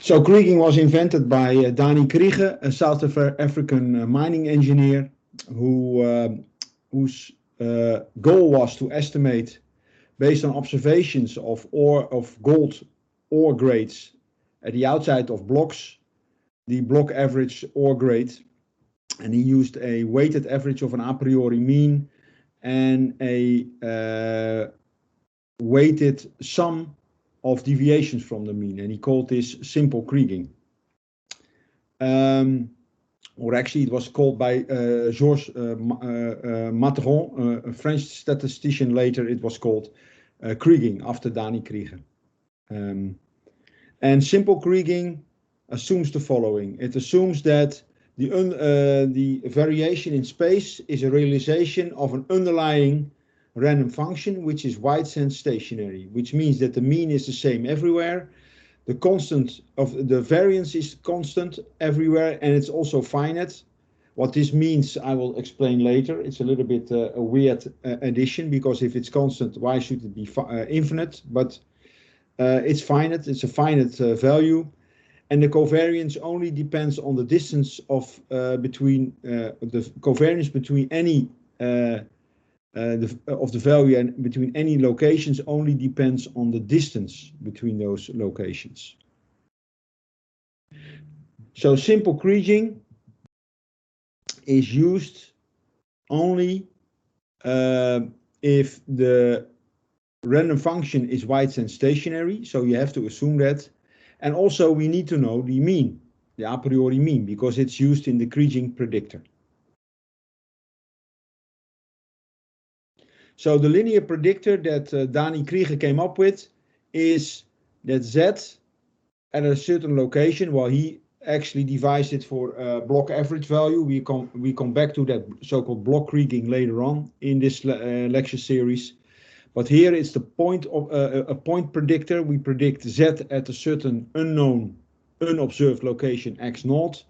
So kriging was invented by Dani Kriege, a South African mining engineer whose goal was to estimate, based on observations of gold ore grades at the outside of blocks, the block average ore grade, and he used a weighted average of an a priori mean and a weighted sum of deviations from the mean, and he called this simple kriging. Or actually, it was called by Georges Matron, a French statistician. Later, it was called kriging after Dani Kriege. And simple kriging assumes the following: it assumes that the variation in space is a realization of an underlying random function which is wide-sense stationary, which means that the mean is the same everywhere. The constant of the variance is constant everywhere, and it's also finite. What this means, I will explain later. It's a little bit a weird addition, because if it's constant, why should it be infinite? But it's finite. It's a finite value, and the covariance only depends on the distance of between the covariance between any of the value and between any locations only depends on the distance between those locations. So simple kriging is used only if the random function is wide-sense stationary, so you have to assume that. And also we need to know the mean, the a priori mean, because it's used in the kriging predictor. So the linear predictor that Dani Kriege came up with is that Z at a certain location, well, he actually devised it for block average value. We come back to that so-called block kriging later on in this lecture series. But here it's the point of a point predictor. We predict Z at a certain unknown, unobserved location x0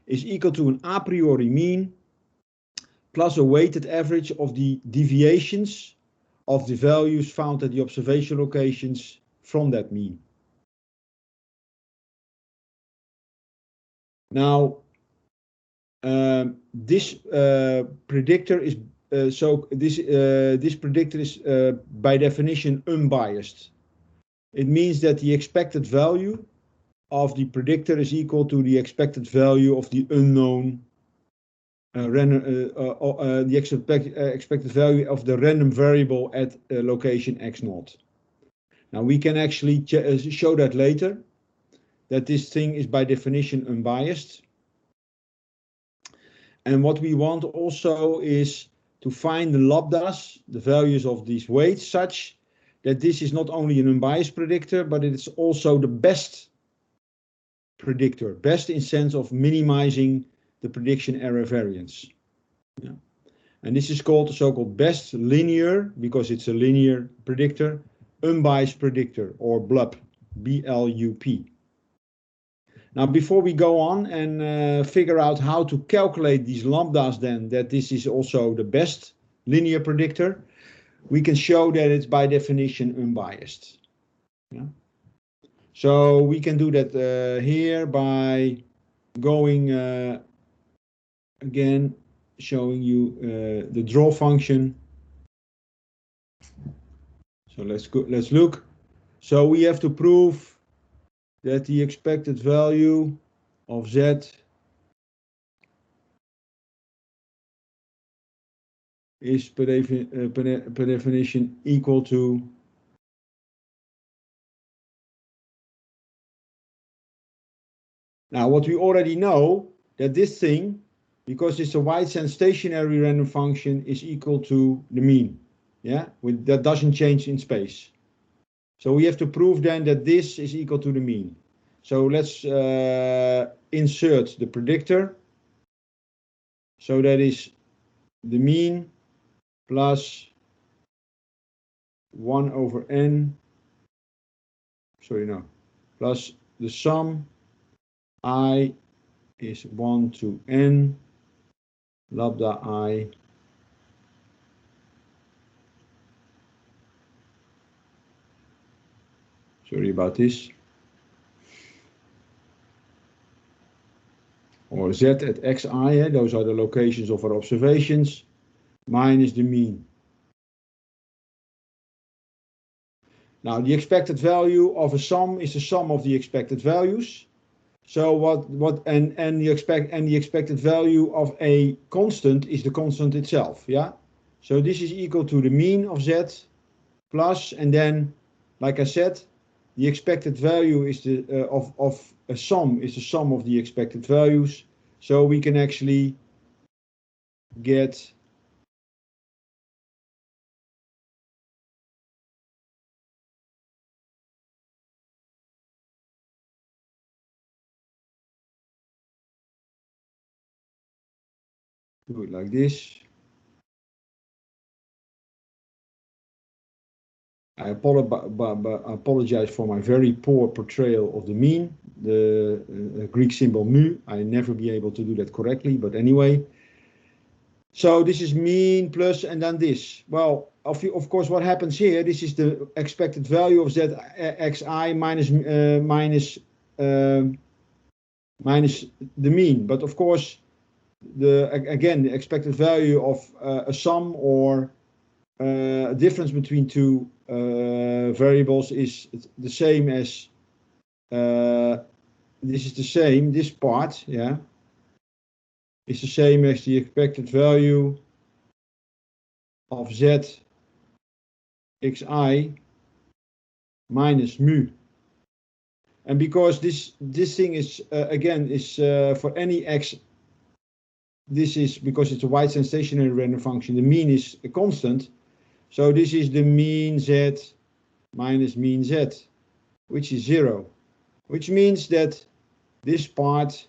is equal to an a priori mean plus a weighted average of the deviations of the values found at the observation locations from that mean. Now, this predictor is this predictor is by definition unbiased. It means that the expected value of the predictor is equal to the expected value of the unknown the expected value of the random variable at location x0. Now we can actually show that later, that this thing is by definition unbiased. And what we want also is to find the lambdas, the values of these weights, such that this is not only an unbiased predictor, but it's also the best predictor, best in sense of minimizing the prediction error variance. Yeah. And this is called the so-called best linear, because it's a linear predictor, unbiased predictor, or BLUP, B-L-U-P. Now, before we go on and figure out how to calculate these lambdas then, that this is also the best linear predictor, we can show that it's by definition unbiased. Yeah. So we can do that here by going again, showing you the draw function. So let's look. So we have to prove that the expected value of Z is per definition equal to now what we already know, that this thing, because it's a wide-sense stationary random function, is equal to the mean. Yeah, that doesn't change in space. So we have to prove then that this is equal to the mean. So let's insert the predictor. So that is the mean plus 1 over n, plus the sum I is 1 to n lambda I sorry about this. or Z at xi, those are the locations of our observations, minus the mean. Now the expected value of a sum is the sum of the expected values. So the expected value of a constant is the constant itself, yeah? So this is equal to the mean of Z plus, and then, like I said, the expected value is of a sum is the sum of the expected values. So we can actually get do it like this. I apologize for my very poor portrayal of the mean, the Greek symbol mu. I never be able to do that correctly, but anyway. So this is mean plus, and then this. Well, of course, what happens here, this is the expected value of Z xi minus the mean. But of course, again, the expected value of a sum or a difference between two variables is the same as this is the same, this part, yeah, is the same as the expected value of Z xi minus mu. And because this thing is again is for any x, this is because it's a White stationary random function, the mean is a constant. So this is the mean Z minus mean Z, which is 0, which means that this part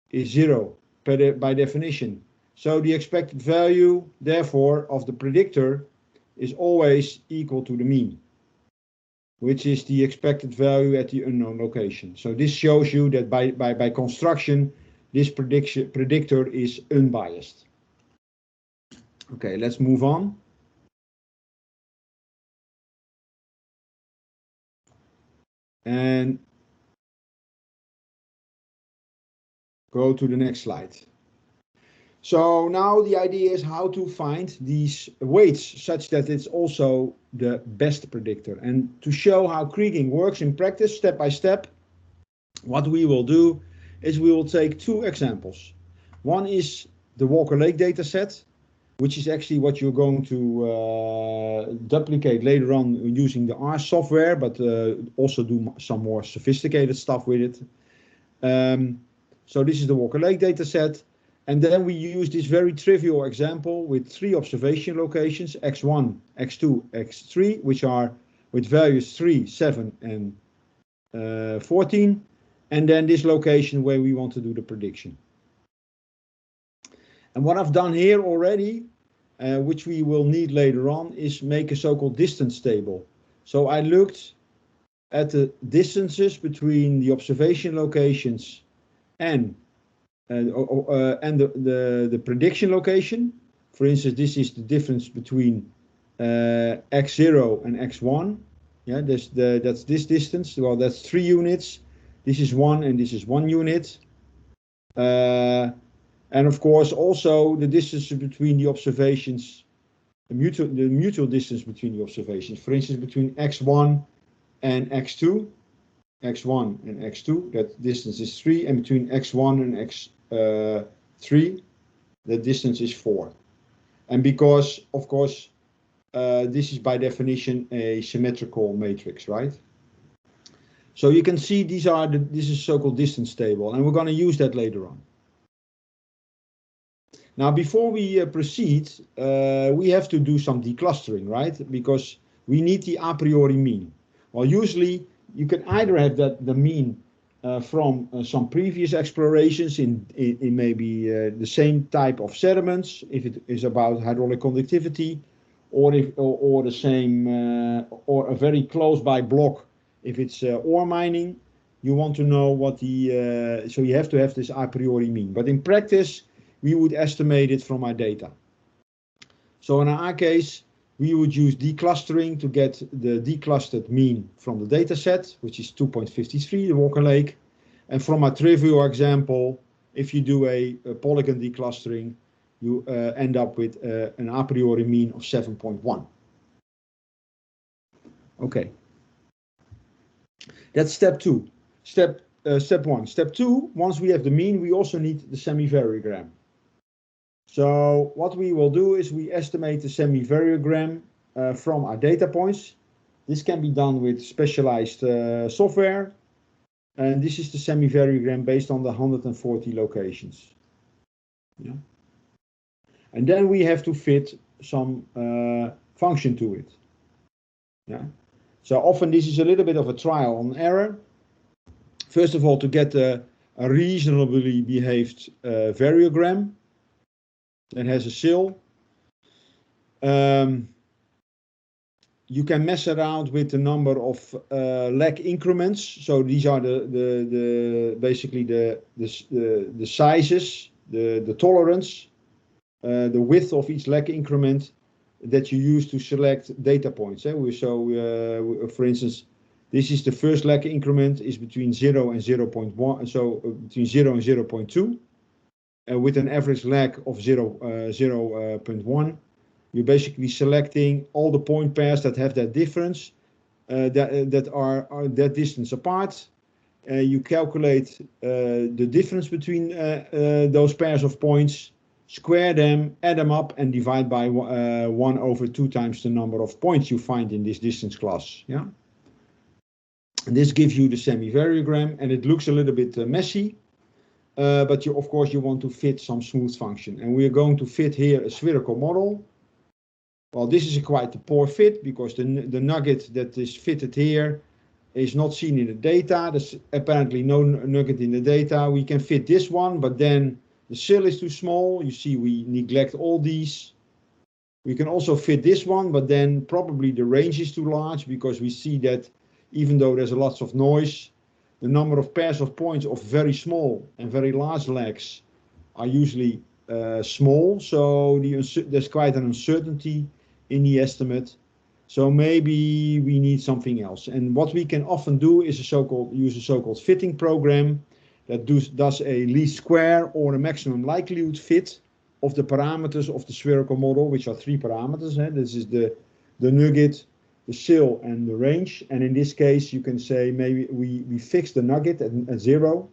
is 0 by definition. So the expected value, therefore, of the predictor is always equal to the mean, which is the expected value at the unknown location. So this shows you that by construction, this predictor is unbiased. Okay, let's move on. And go to the next slide. So now the idea is how to find these weights such that it's also the best predictor. And to show how kriging works in practice, step by step, what we will do is we will take two examples. One is the Walker Lake dataset, which is actually what you're going to duplicate later on using the R software, but also do some more sophisticated stuff with it. So this is the Walker Lake dataset. And then we use this very trivial example with 3 observation locations, x1, x2, x3, which are with values 3, 7, and 14. And then this location where we want to do the prediction. And what I've done here already, which we will need later on, is make a so-called distance table. So I looked at the distances between the observation locations and the prediction location. For instance, this is the difference between x0 and x1. Yeah, that's this distance. Well, that's 3 units. This is 1 and this is 1 unit. And of course, also the distance between the observations, the mutual distance between the observations. For instance, between x1 and x2. x1 and x2, that distance is 3, and between x1 and x3, the distance is 4. And because, of course, this is by definition a symmetrical matrix, right? So you can see this is so-called distance table, and we're going to use that later on. Now, before we proceed, we have to do some declustering, right? Because we need the a priori mean. Well, usually you can either have the mean from some previous explorations in maybe the same type of sediments, if it is about hydraulic conductivity, or the same or a very close by block if it's ore mining. You want to know what the so you have to have this a priori mean. But in practice, we would estimate it from our data. So in our case, we would use declustering to get the declustered mean from the data set, which is 2.53, the Walker Lake. And from a trivial example, if you do a polygon declustering, you end up with an a priori mean of 7.1. Okay. That's step 2. Step 1. Step 2, once we have the mean, we also need the semivariogram. So what we will do is we estimate the semivariogram from our data points. This can be done with specialized software. And this is the semivariogram based on the 140 locations. Yeah. And then we have to fit some function to it. Yeah. So often this is a little bit of a trial and error. First of all, to get a reasonably behaved variogram that has a sill. You can mess around with the number of lag increments. So these are basically the sizes, the tolerance, the width of each lag increment that you use to select data points. So, for instance, this is the first lag increment is between 0 and 0.1, so between 0 and 0.2, with an average lag of 0.1. You're basically selecting all the point pairs that have that difference, that are that distance apart. You calculate the difference between those pairs of points, square them, add them up, and divide by 1 over 2 times the number of points you find in this distance class. Yeah. And this gives you the semivariogram, and it looks a little bit messy, but of course you want to fit some smooth function. And we are going to fit here a spherical model. Well, this is quite a poor fit because the nugget that is fitted here is not seen in the data. There's apparently no nugget in the data. We can fit this one, but then the sill is too small. You see, we neglect all these. We can also fit this one, but then probably the range is too large because we see that even though there's lots of noise, the number of pairs of points of very small and very large lags are usually small. So there's quite an uncertainty in the estimate. So maybe we need something else. And what we can often do is use a so-called fitting program that does a least square or a maximum likelihood fit of the parameters of the spherical model, which are 3 parameters. This is the nugget, the sill, and the range. And in this case, you can say maybe we fix the nugget at 0,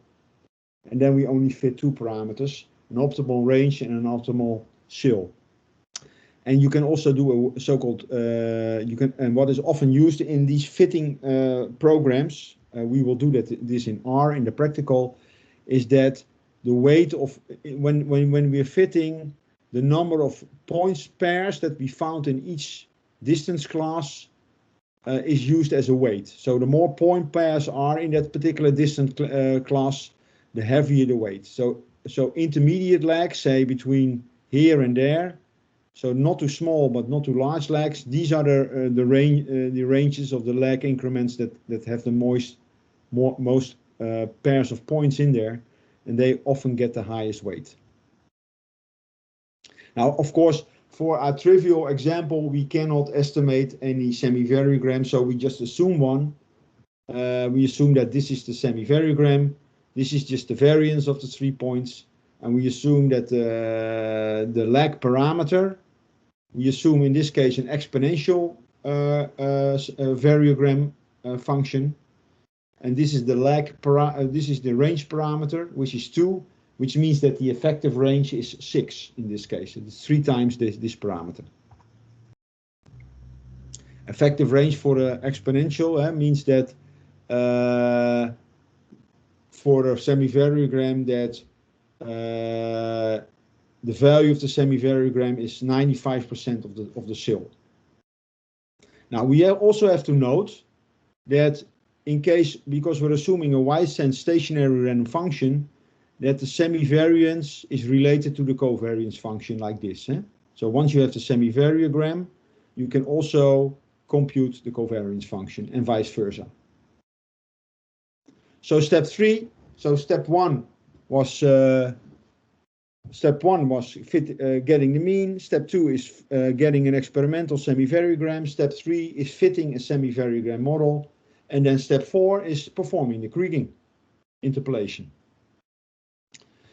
and then we only fit 2 parameters, an optimal range and an optimal sill. And you can also do a so-called, and what is often used in these fitting programs, we will do this in R in the practical, is that the weight of, when we're fitting, the number of points pairs that we found in each distance class is used as a weight. So the more point pairs are in that particular distance class, the heavier the weight. So intermediate lags, say between here and there, so not too small but not too large lags. These are the ranges of the lag increments that have the most pairs of points in there, and they often get the highest weight. Now, of course, for our trivial example, we cannot estimate any semivariogram, so we just assume one. We assume that this is the semivariogram. This is just the variance of the 3 points. And we assume that the lag parameter, we assume in this case an exponential variogram function. And this is the this is the range parameter, which is 2, which means that the effective range is 6 in this case. It's 3 times this parameter. Effective range for the exponential means that for a semivariogram that the value of the semivariogram is 95% of the sill. Now we also have to note that in case, because we're assuming a wide-sense stationary random function, that the semivariance is related to the covariance function like this. So once you have the semivariogram, you can also compute the covariance function and vice versa. So step 3, so step 1 was getting the mean. Step 2 is getting an experimental semivariogram. Step 3 is fitting a semivariogram model. And then step 4 is performing the kriging. interpolation.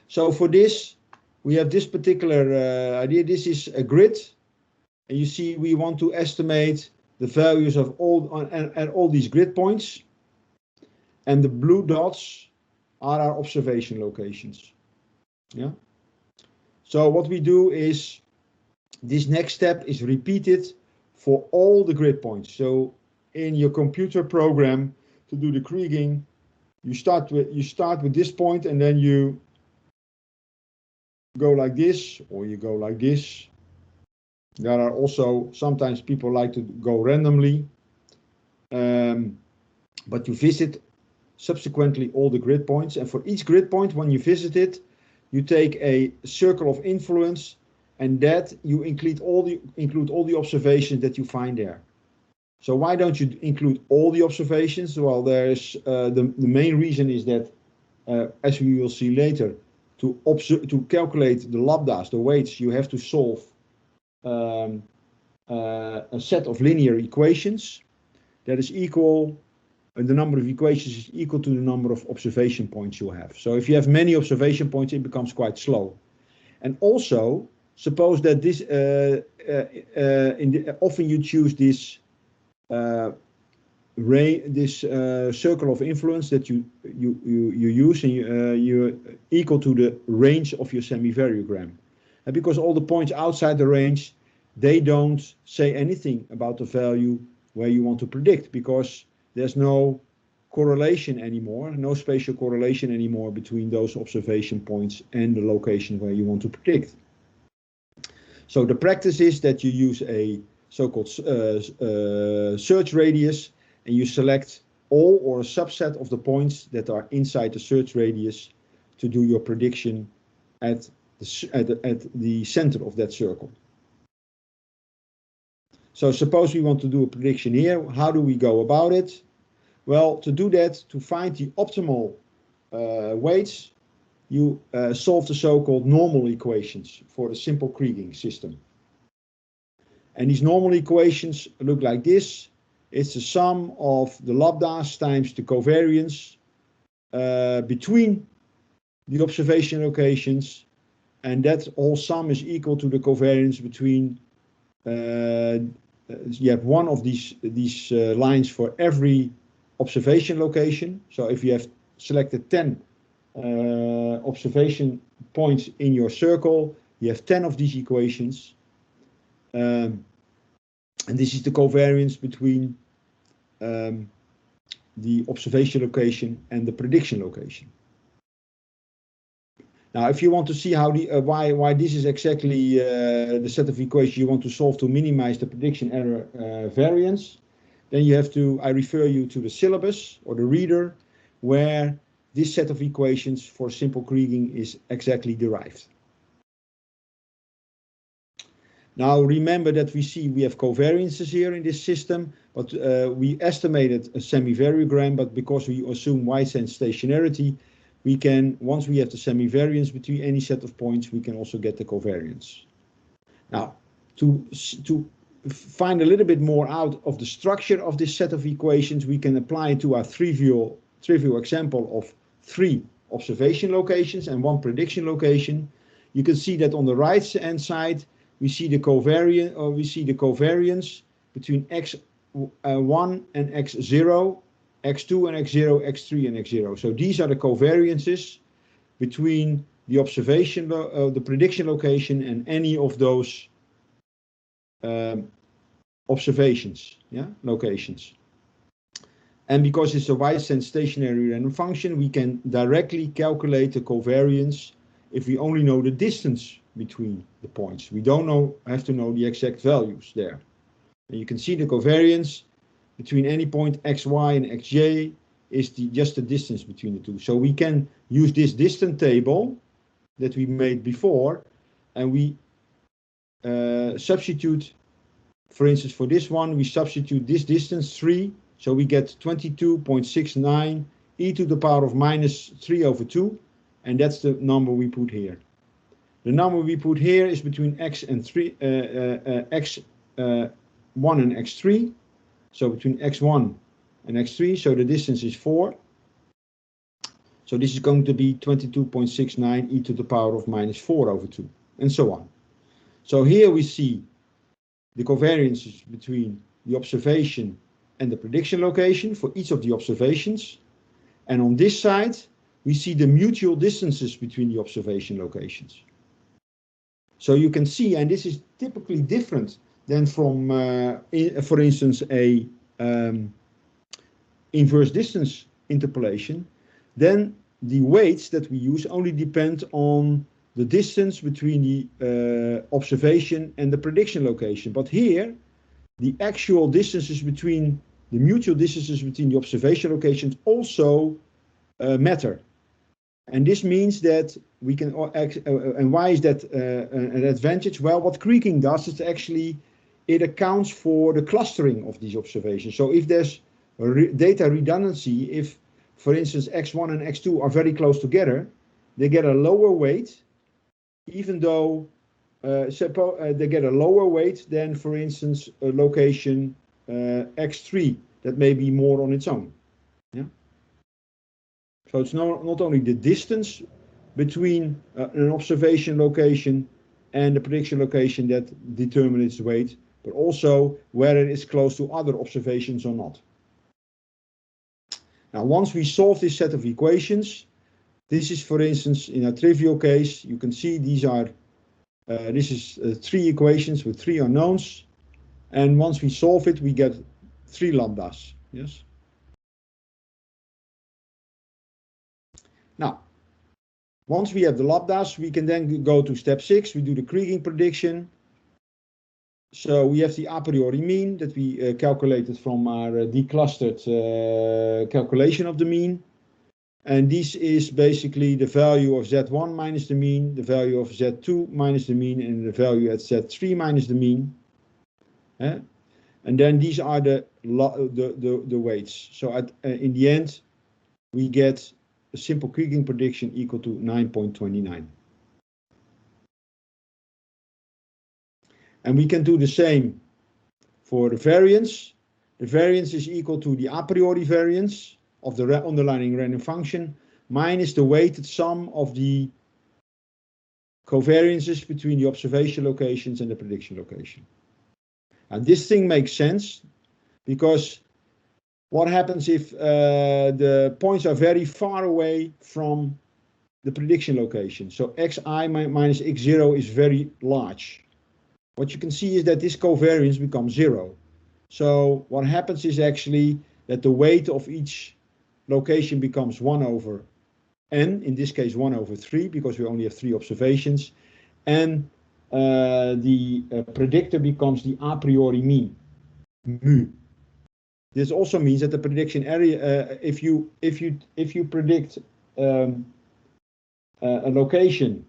So for this, we have this particular idea. This is a grid, and you see we want to estimate the values of all these grid points, and the blue dots are our observation locations. Yeah. So what we do is this next step is repeated for all the grid points. So in your computer program to do the kriging, you start with this point, and then you go like this, or you go like this. There are also sometimes people like to go randomly, but you visit subsequently all the grid points, and for each grid point, when you visit it, you take a circle of influence, and that you include all the observations that you find there. So why don't you include all the observations? Well, there's the main reason is that, as we will see later, to calculate the lambdas, the weights, you have to solve a set of linear equations that is equal, and the number of equations is equal to the number of observation points you have. So if you have many observation points, it becomes quite slow. And also, suppose that this often you choose this circle of influence that you use, and you're equal to the range of your semivariogram. And because all the points outside the range, they don't say anything about the value where you want to predict, because there's no correlation anymore, no spatial correlation anymore between those observation points and the location where you want to predict. So the practice is that you use a so-called search radius, and you select all or a subset of the points that are inside the search radius to do your prediction at the center of that circle. So suppose we want to do a prediction here. How do we go about it? Well, to do that, to find the optimal weights, you solve the so-called normal equations for the simple kriging system. And these normal equations look like this. It's the sum of the lambdas times the covariance between the observation locations, and that whole sum is equal to the covariance between you have one of these lines for every observation location. So if you have selected 10 observation points in your circle, you have 10 of these equations, and this is the covariance between the observation location and the prediction location. Now, if you want to see how why this is exactly the set of equations you want to solve to minimize the prediction error variance, then you have to, I refer you to the syllabus or the reader, where this set of equations for simple kriging is exactly derived. Now remember that we have covariances here in this system, but we estimated a semivariogram, but because we assume White-Sands stationarity, we can, once we have the semivariance between any set of points, we can also get the covariance. Now, to find a little bit more out of the structure of this set of equations, we can apply it to our trivial example of 3 observation locations and 1 prediction location. You can see that on the right hand side, we see the covariance, between x1 and x0, x2 and x0, x3 and x0. So these are the covariances between the observation, the prediction location and any of those observations, locations. And because it's a White-Sands stationary random function, we can directly calculate the covariance if we only know the distance between the points. We don't have to know the exact values there. And you can see the covariance between any point xy and xj is just the distance between the two. So we can use this distance table that we made before, and we substitute, for instance, for this one, we substitute this distance 3, so we get 22.69 e to the power of minus 3 over 2, and that's the number we put here. The number we put here is between x and 3, x1 and x3, so between x1 and x3, so the distance is 4. So this is going to be 22.69 e to the power of -4/2, and so on. So here we see the covariances between the observation and the prediction location for each of the observations. And on this side, we see the mutual distances between the observation locations. So you can see, and this is typically different than from, for instance, a inverse distance interpolation. Then the weights that we use only depend on the distance between the observation and the prediction location. But here, the actual distances between the mutual distances between the observation locations also matter. And this means that we can, and why is that an advantage? Well, what kriging does is actually, it accounts for the clustering of these observations. So if there's data redundancy, if, for instance, x1 and x2 are very close together, they get a lower weight, even though they get a lower weight than, for instance, a location x3 that may be more on its own. Yeah. So it's not only the distance between an observation location and the prediction location that determine its weight, but also whether it is close to other observations or not. Now, once we solve this set of equations, this is, for instance, in a trivial case, you can see these are, this is 3 equations with 3 unknowns. And once we solve it, we get 3 lambdas. Yes. Now, once we have the lambdas, we can then go to step 6. We do the kriging prediction. So we have the a priori mean that we calculated from our declustered calculation of the mean. And this is basically the value of Z1 minus the mean, the value of Z2 minus the mean, and the value at Z3 minus the mean. And then these are the weights. So in the end, we get a simple kriging prediction equal to 9.29. And we can do the same for the variance. The variance is equal to the a priori variance of the underlying random function minus the weighted sum of the covariances between the observation locations and the prediction location. And this thing makes sense because what happens if the points are very far away from the prediction location? So xi minus x0 is very large. What you can see is that this covariance becomes 0. So what happens is actually that the weight of each location becomes 1 over n, in this case 1 over 3, because we only have 3 observations, and the predictor becomes the a priori mean, mu. This also means that the prediction area, if you predict a location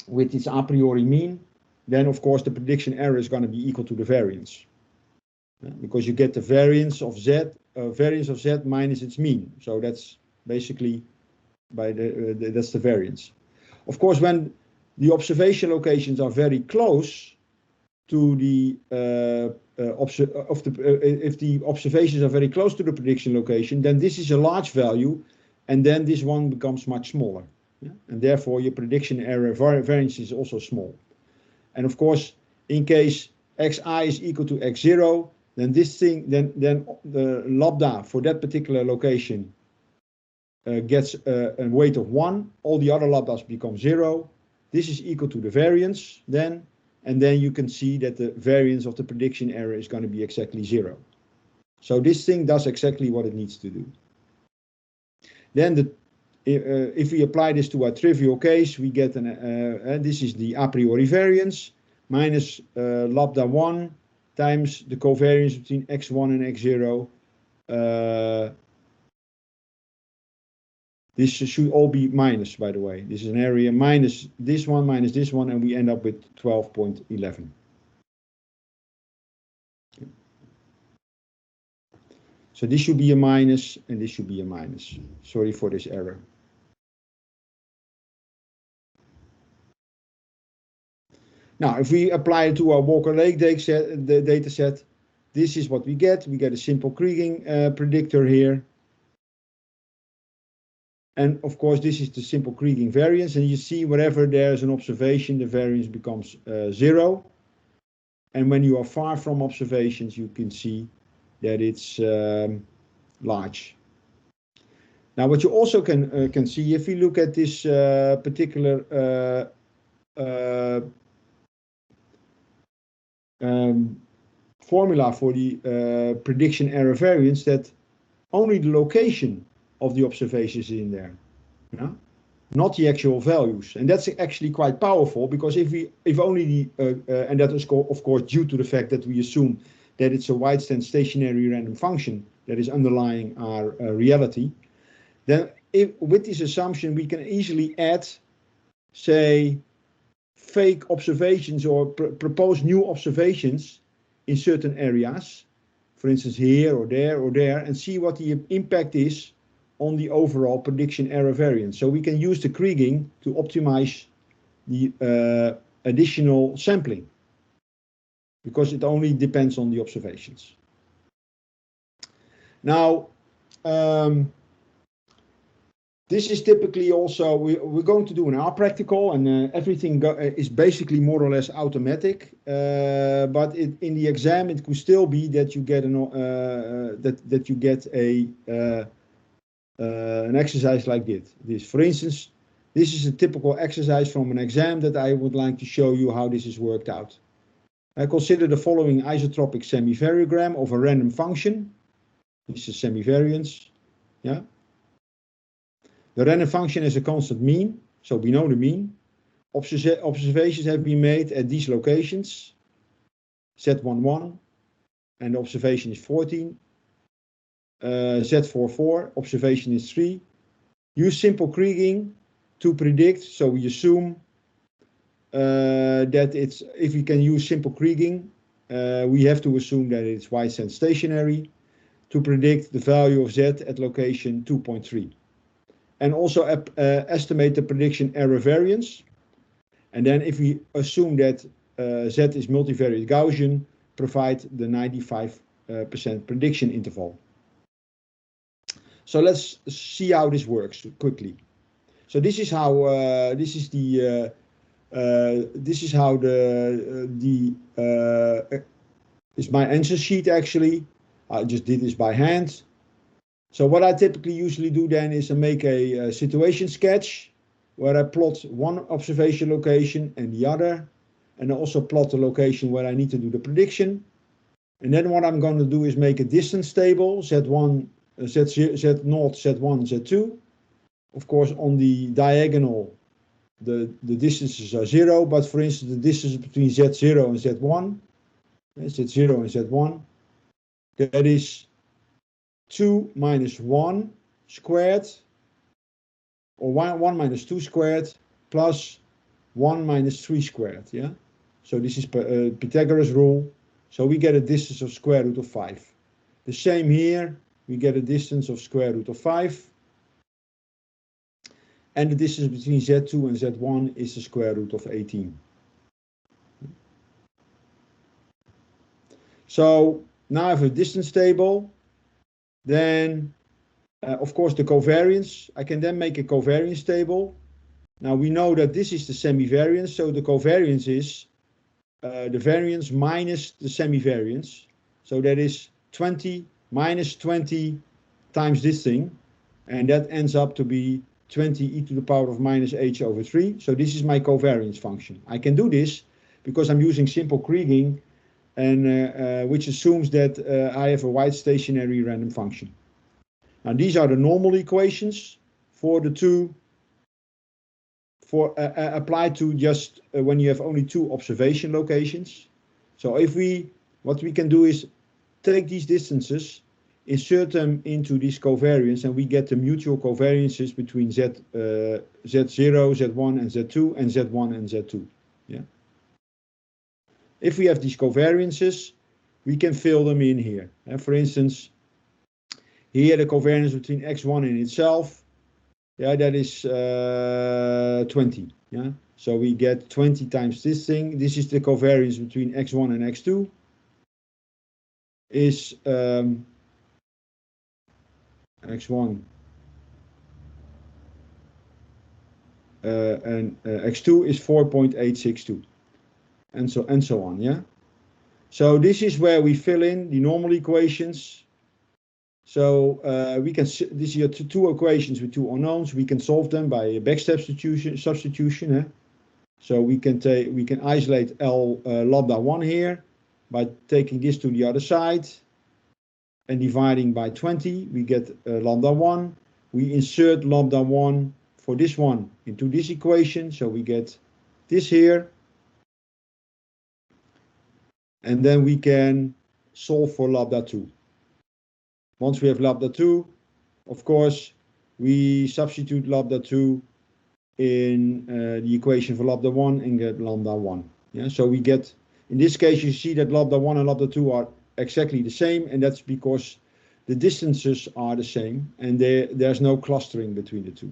with its a priori mean, then of course the prediction error is going to be equal to the variance, because you get the variance of z minus its mean. So that's basically that's the variance. Of course, when the observation locations are very close to the if the observations are very close to the prediction location, then this is a large value, and then this one becomes much smaller, and therefore your prediction error variance is also small. And of course, in case xi is equal to x0, then this thing, then the lambda for that particular location gets a weight of 1. All the other lambdas become 0. This is equal to the variance then, and then you can see that the variance of the prediction error is going to be exactly 0. So this thing does exactly what it needs to do. Then if we apply this to our trivial case, we get this is the a priori variance minus lambda 1 times the covariance between x1 and x0. This should all be minus, by the way. This is an area minus this one, and we end up with 12.11. Okay. So this should be a minus, and this should be a minus. Sorry for this error. Now, if we apply it to our Walker-Lake data set, this is what we get. We get a simple kriging predictor here. And of course, this is the simple kriging variance. And you see wherever there's an observation, the variance becomes 0. And when you are far from observations, you can see that it's large. Now, what you also can see, if you look at this particular formula for the prediction error variance, that only the location of the observations is in there, not the actual values. And that's actually quite powerful, because if only the and that is of course due to the fact that we assume that it's a wide-stand stationary random function that is underlying our reality, then with this assumption we can easily add, say, fake observations or propose new observations in certain areas, for instance here or there, and see what the impact is on the overall prediction error variance. So we can use the kriging to optimize the additional sampling, because it only depends on the observations. Now, this is typically also, we're going to do in our practical, and everything is basically more or less automatic. But in the exam, it could still be that you get an exercise like this. For instance, this is a typical exercise from an exam that I would like to show you how this is worked out. I consider the following isotropic semivariogram of a random function. This is semivariance. Yeah. The random function has a constant mean, so we know the mean. Observations have been made at these locations, Z11, and the observation is 14. Z44, observation is 3. Use simple kriging to predict, so we assume that it's, if we can use simple kriging, we have to assume that it's wide-stand stationary to predict the value of Z at location 2.3. And also estimate the prediction error variance. And then if we assume that Z is multivariate Gaussian, provide the 95% prediction interval. So let's see how this works quickly. So this is how is my answer sheet actually. I just did this by hand. So what I typically usually do then is I make a situation sketch where I plot one observation location and the other, and I also plot the location where I need to do the prediction. And then what I'm going to do is make a distance table, Z1, Z0, Z1, Z2. Of course, on the diagonal, the distances are 0, but for instance, the distance between Z0 and Z1, Z0 and Z1, that is 2 minus 1 squared, or 1 minus 2 squared, plus 1 minus 3 squared, yeah? So this is Pythagoras rule, so we get a distance of square root of 5. The same here, we get a distance of square root of 5. And the distance between Z2 and Z1 is the square root of 18. So now I have a distance table. Then, of course, the covariance. I can then make a covariance table. Now we know that this is the semivariance, so the covariance is the variance minus the semivariance. So that is 20 minus 20 times this thing, and that ends up to be 20 e to the power of minus h over 3. So this is my covariance function. I can do this because I'm using simple kriging, and which assumes that I have a wide stationary random function. Now these are the normal equations for the two, applied to just when you have only two observation locations. So if what we can do is take these distances, insert them into this covariance, and we get the mutual covariances between Z0, Z1 and Z2, and Z1 and Z2. Yeah. If we have these covariances, we can fill them in here. For instance, here the covariance between x1 and itself, yeah, that is 20. Yeah, so we get 20 times this thing. This is the covariance between x1 and x2. Is x1 and x2 is 4.862, and so on. Yeah. So this is where we fill in the normal equations. So we can, these are two equations with two unknowns. We can solve them by a back substitution. So we can isolate L lambda 1 here by taking this to the other side and dividing by 20. We get lambda 1. We insert lambda 1 for this one into this equation. So we get this here. And then we can solve for lambda 2. Once we have lambda 2, of course, we substitute lambda 2 in the equation for lambda 1 and get lambda 1. Yeah, so we get, in this case, you see that lambda 1 and lambda 2 are exactly the same, and that's because the distances are the same, and there's no clustering between the two.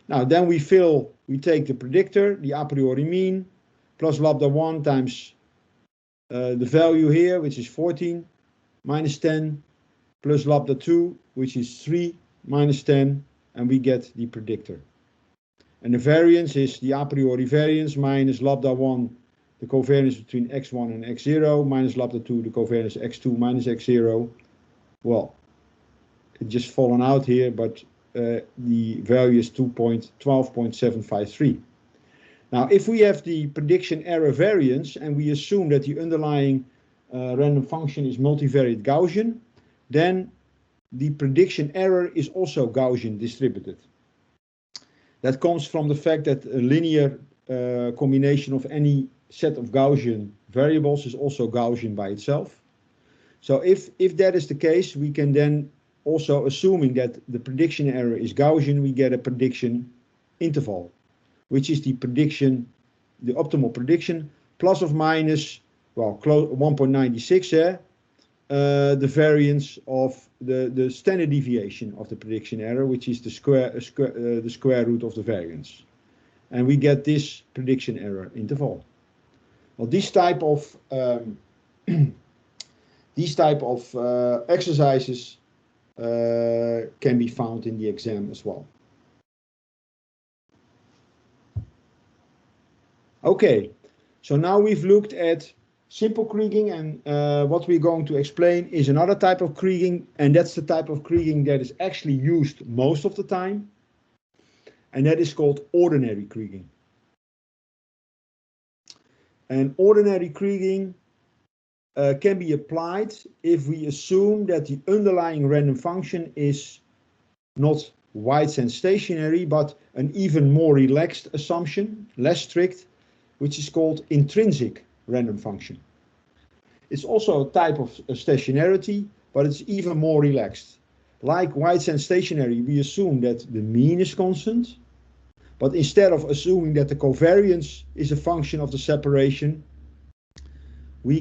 Now, then we take the predictor, the a priori mean, plus lambda 1 times the value here, which is 14, minus 10, plus lambda 2, which is 3, minus 10, and we get the predictor. And the variance is the a priori variance minus lambda 1, the covariance between x1 and x0, minus lambda 2, the covariance x2 minus x0. Well, it's just fallen out here, but the value is 12.753. Now, if we have the prediction error variance and we assume that the underlying random function is multivariate Gaussian, then the prediction error is also Gaussian distributed. That comes from the fact that a linear combination of any set of Gaussian variables is also Gaussian by itself. So if that is the case, we can then also, assuming that the prediction error is Gaussian, we get a prediction interval, which is the prediction, the optimal prediction, plus or minus, well, 1.96 there, the variance of the standard deviation of the prediction error, which is the square root of the variance. And we get this prediction error interval. Well, these type of exercises can be found in the exam as well. Okay, so now we've looked at simple kriging, and what we're going to explain is another type of kriging, and that's the type of kriging that is actually used most of the time, and that is called ordinary kriging. And ordinary kriging can be applied if we assume that the underlying random function is not wide-sense stationary, but an even more relaxed assumption, less strict, which is called intrinsic random function. It's also a type of stationarity, but it's even more relaxed. Like wide-sense stationary, we assume that the mean is constant, but instead of assuming that the covariance is a function of the separation, we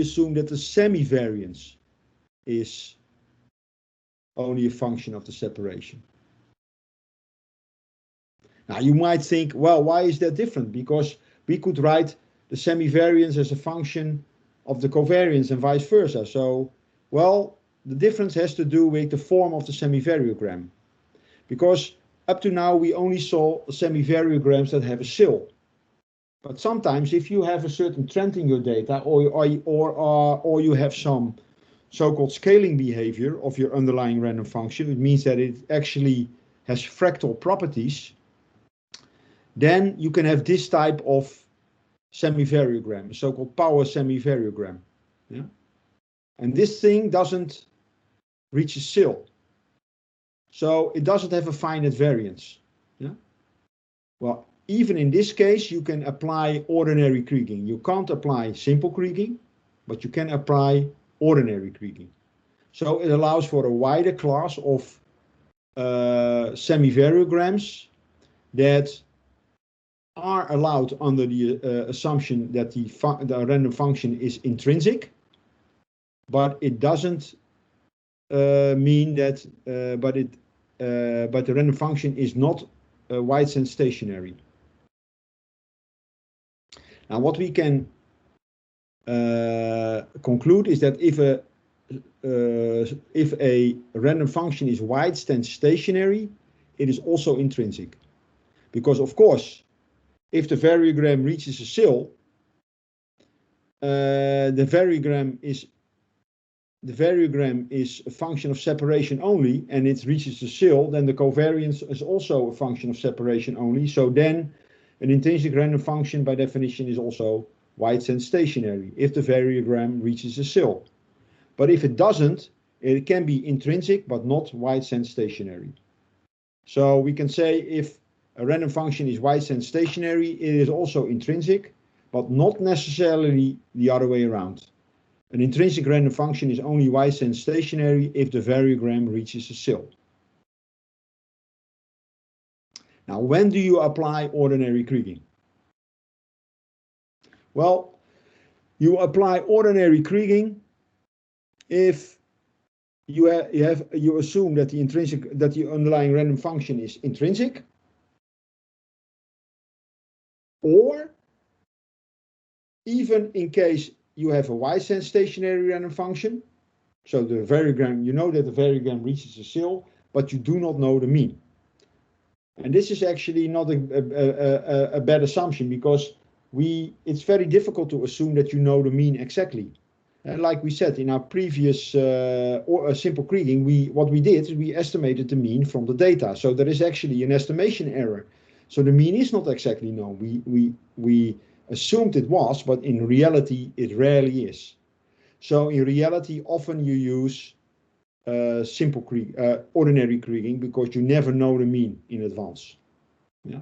assume that the semivariance is only a function of the separation. Now you might think, well, why is that different? Because we could write the semivariance as a function of the covariance and vice versa. So, well, the difference has to do with the form of the semivariogram. Because up to now we only saw semivariograms that have a sill. But sometimes if you have a certain trend in your data, or you have some so-called scaling behavior of your underlying random function, it means that it actually has fractal properties, then you can have this type of semivariogram, a so-called power semivariogram. Yeah? And this thing doesn't reach a sill. So it doesn't have a finite variance. Yeah? Well, even in this case, you can apply ordinary kriging. You can't apply simple kriging, but you can apply ordinary kriging. So it allows for a wider class of semivariograms that are allowed under the assumption that the random function is intrinsic, but it doesn't mean that, but the random function is not wide-sense stationary. Now, what we can conclude is that if a random function is wide-sense stationary, it is also intrinsic. Because of course, if the variogram reaches a sill, the variogram is a function of separation only, and it reaches the sill, then the covariance is also a function of separation only. So then an intrinsic random function by definition is also wide sense stationary if the variogram reaches a sill. But if it doesn't, it can be intrinsic but not wide sense stationary. So we can say if a random function is wide sense stationary, it is also intrinsic, but not necessarily the other way around. An intrinsic random function is only wide sense stationary if the variogram reaches a sill. Now, when do you apply ordinary kriging? Well, you apply ordinary kriging if you assume that the underlying random function is intrinsic, or even in case you have a wide sense stationary random function. So the variogram, you know that the variogram reaches a sill, but you do not know the mean. And this is actually not a bad assumption, because it's very difficult to assume that you know the mean exactly. And like we said in our previous simple kriging, what we did is we estimated the mean from the data. So there is actually an estimation error. So the mean is not exactly known. We assumed it was, but in reality it rarely is. So in reality, often you use ordinary kriging, because you never know the mean in advance. Yeah.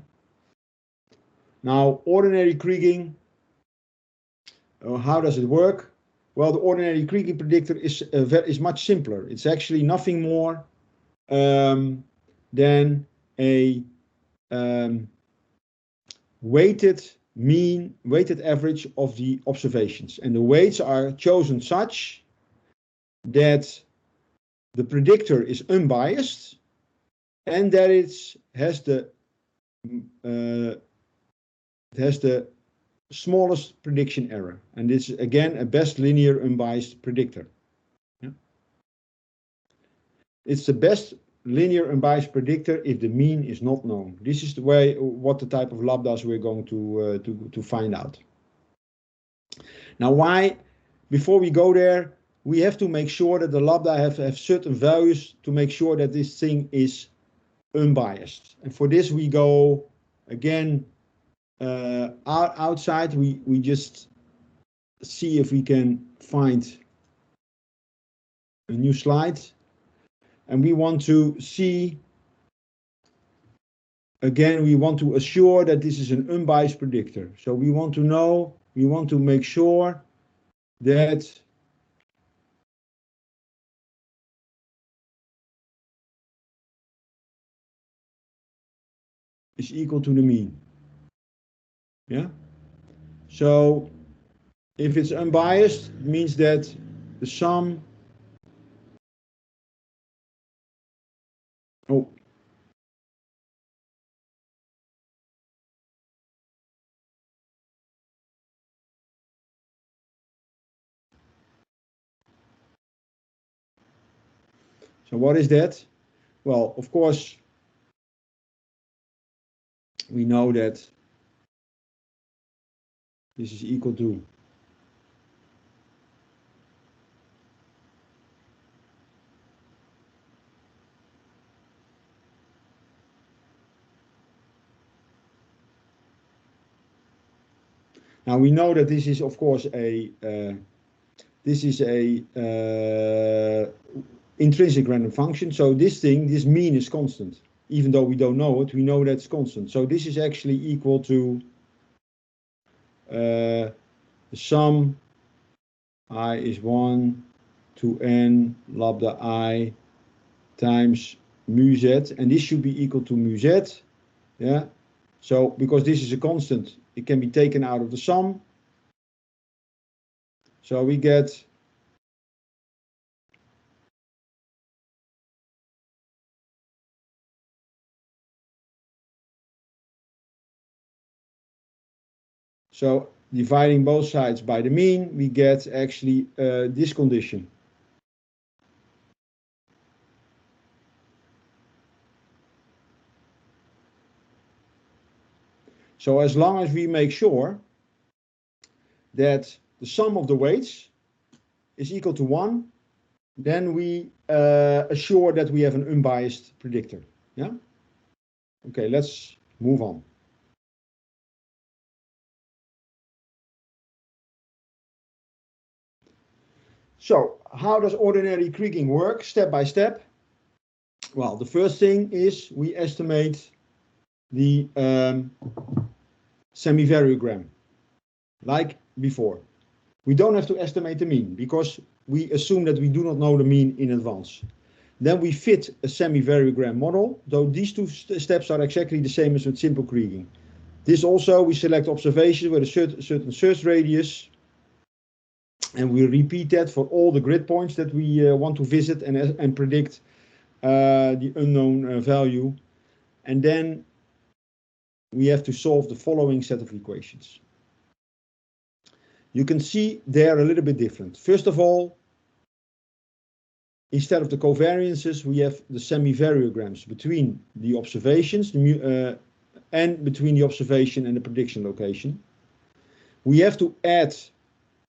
Now, ordinary kriging, how does it work? Well, the ordinary kriging predictor is much simpler. It's actually nothing more than a weighted average of the observations, and the weights are chosen such that the predictor is unbiased and that it has the smallest prediction error, and this is again a best linear unbiased predictor. Yeah. It's the best linear unbiased predictor if the mean is not known. This is what the type of lambdas we're going to find out. Now, before we go there, we have to make sure that the lambda have certain values to make sure that this thing is unbiased. And for this we go again outside. We just see if we can find a new slide, and we want to see again, we want to assure that this is an unbiased predictor. So we want to make sure that is equal to the mean. Yeah. So if it's unbiased, it means that the sum. Oh. So what is that? Well, of course, we know that this is equal to now we know that this is of course a intrinsic random function. So this mean is constant. Even though we don't know it, we know that's constant. So this is actually equal to the sum I is 1 to n lambda I times mu z, and this should be equal to mu z. Yeah. So because this is a constant, it can be taken out of the sum. So we get so dividing both sides by the mean, we get actually this condition. So as long as we make sure that the sum of the weights is equal to 1, then we assure that we have an unbiased predictor. Yeah? Okay, let's move on. So, how does ordinary kriging work step by step? Well, the first thing is we estimate the semivariograph, like before. We don't have to estimate the mean because we assume that we do not know the mean in advance. Then we fit a semivariograph model, though these two steps are exactly the same as with simple kriging. This also, we select observations with a certain search radius, and we repeat that for all the grid points that we want to visit and predict the unknown value. And then we have to solve the following set of equations. You can see they're a little bit different. First of all, instead of the covariances, we have the semivariograms between the observations and between the observation and the prediction location. We have to add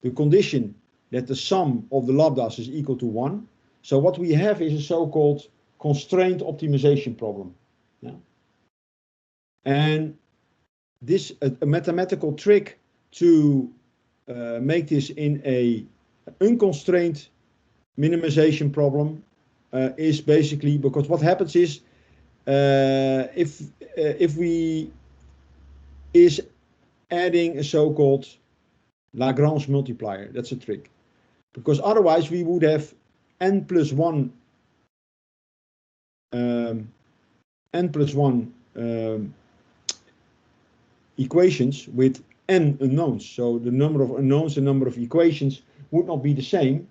the condition that the sum of the lambdas is equal to 1. So what we have is a so-called constraint optimization problem. Yeah? And this a mathematical trick to make this in a unconstrained minimization problem is basically because what happens is if we is adding a so-called Lagrange multiplier. That's a trick, because otherwise we would have n plus 1 equations with n unknowns. So the number of unknowns, the number of equations would not be the same,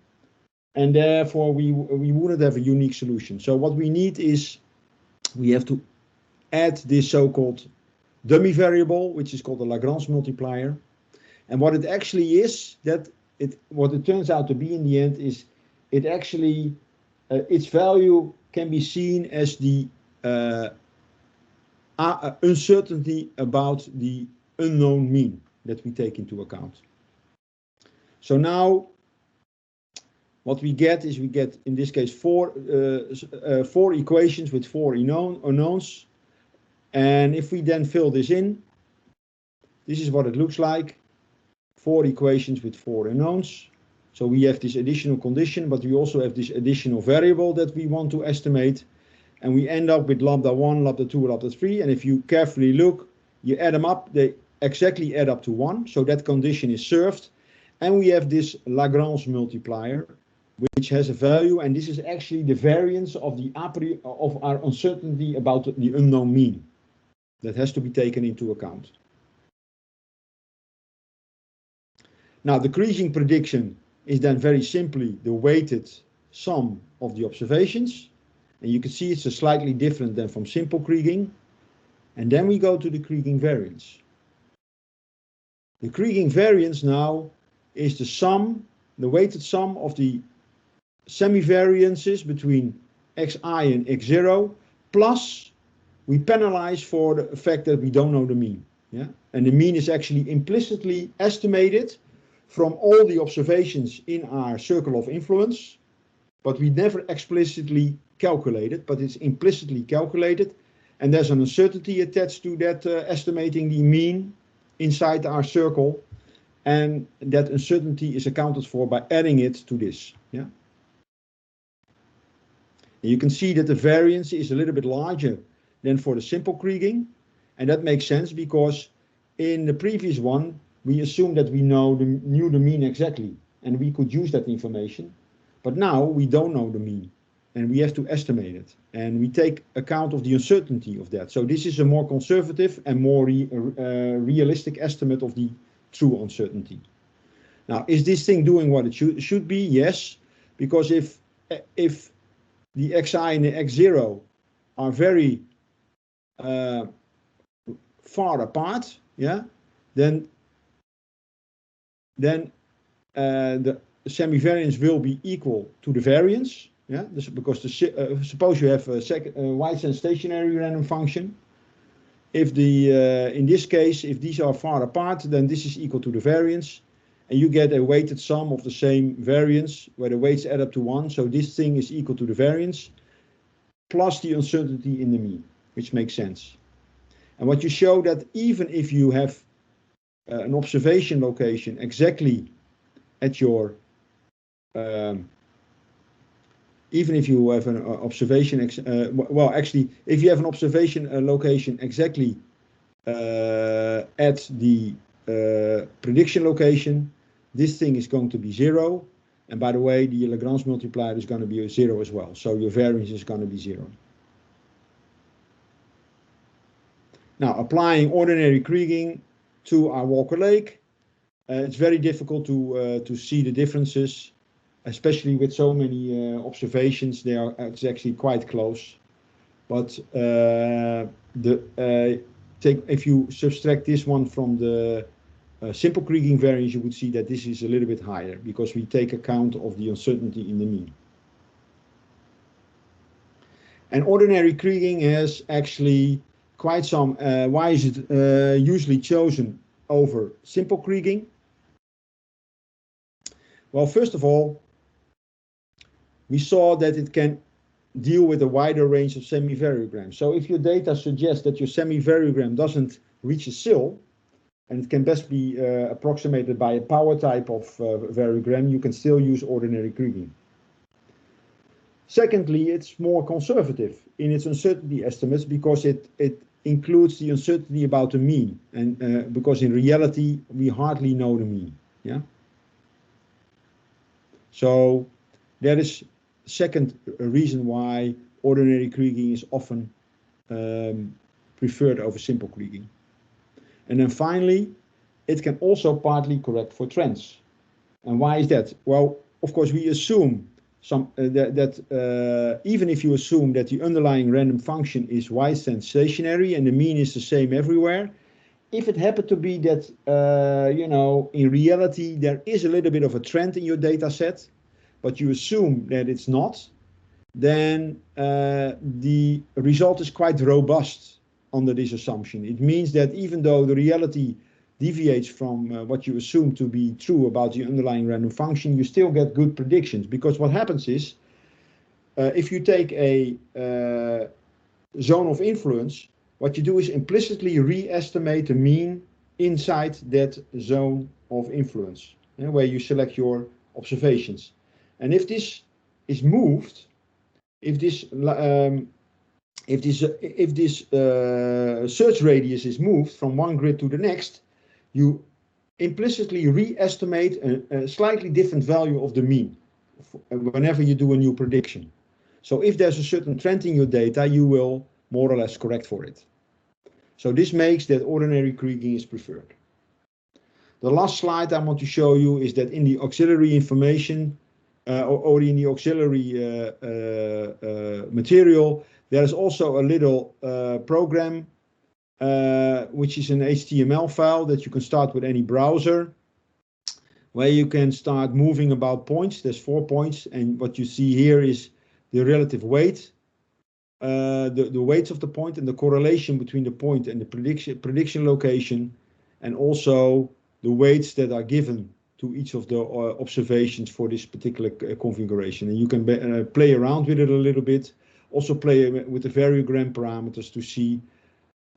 and therefore we wouldn't have a unique solution. So what we need is we have to add this so-called dummy variable, which is called the Lagrange multiplier. And what it actually is, what it turns out to be in the end is it actually its value can be seen as the uncertainty about the unknown mean that we take into account. So now what we get is in this case four equations with 4 unknowns, and if we then fill this in, this is what it looks like. 4 equations with 4 unknowns. So we have this additional condition, but we also have this additional variable that we want to estimate. And we end up with lambda 1, lambda 2, lambda 3. And if you carefully look, you add them up, they exactly add up to 1. So that condition is served. And we have this Lagrange multiplier, which has a value. And this is actually the variance of our uncertainty about the unknown mean. That has to be taken into account. Now, the kriging prediction is then very simply the weighted sum of the observations. And you can see it's slightly different than from simple kriging. And then we go to the kriging variance. The kriging variance now is the sum, the weighted sum of the semivariances between xi and x0, plus we penalize for the fact that we don't know the mean. Yeah? And the mean is actually implicitly estimated from all the observations in our circle of influence, but we never explicitly calculate it, but it's implicitly calculated, and there's an uncertainty attached to that estimating the mean inside our circle, and that uncertainty is accounted for by adding it to this. Yeah? And you can see that the variance is a little bit larger than for the simple kriging, and that makes sense because in the previous one we assumed that we knew the mean exactly, and we could use that information. But now we don't know the mean, and we have to estimate it, and we take account of the uncertainty of that. So this is a more conservative and more realistic estimate of the true uncertainty. Now, is this thing doing what it should be? Yes, because if the xi and the x0 are very far apart, yeah, then the semivariance will be equal to the variance. Yeah, because suppose you have a White-Sand stationary random function. if in this case, if these are far apart, then this is equal to the variance, and you get a weighted sum of the same variance where the weights add up to 1. So this thing is equal to the variance plus the uncertainty in the mean, which makes sense. And what you show that even if you have an observation location exactly at your even if you have an observation, well, actually, if you have an observation location exactly at the prediction location, this thing is going to be 0. And by the way, the Lagrange multiplier is going to be 0 as well. So your variance is going to be 0. Now, applying ordinary kriging to our Walker Lake, it's very difficult to see the differences, especially with so many observations. It's actually quite close. But if you subtract this one from the simple kriging variance, you would see that this is a little bit higher because we take account of the uncertainty in the mean. And ordinary kriging has actually quite some. Why is it usually chosen over simple kriging? Well, first of all, we saw that it can deal with a wider range of semivariograms. So if your data suggests that your semivariograph doesn't reach a sill, and it can best be approximated by a power type of variogram, you can still use ordinary kriging. Secondly, it's more conservative in its uncertainty estimates because it includes the uncertainty about the mean, and because in reality we hardly know the mean. Yeah. So that is second reason why ordinary kriging is often preferred over simple kriging. And then finally, it can also partly correct for trends. And why is that? Well, of course, we assume that even if you assume that the underlying random function is y-stand stationary and the mean is the same everywhere, if it happened to be that, you know, in reality there is a little bit of a trend in your data set, but you assume that it's not, then the result is quite robust under this assumption. It means that even though the reality deviates from what you assume to be true about the underlying random function, you still get good predictions. Because what happens is, if you take a zone of influence, what you do is implicitly re-estimate the mean inside that zone of influence, where you select your observations. And if this is moved, if this search radius is moved from one grid to the next, you implicitly re-estimate a slightly different value of the mean whenever you do a new prediction. So if there's a certain trend in your data, you will more or less correct for it. So this makes that ordinary kriging is preferred. The last slide I want to show you is that in the auxiliary information or in the auxiliary material, there is also a little program which is an HTML file that you can start with any browser, where you can start moving about points. There's 4 points, and what you see here is the relative weight, the weights of the point, and the correlation between the point and the prediction location, and also the weights that are given to each of the observations for this particular configuration. And you can play around with it a little bit, also play with the variogram parameters to see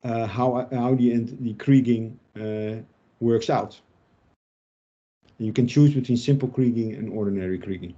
how the kriging works out. And you can choose between simple kriging and ordinary kriging.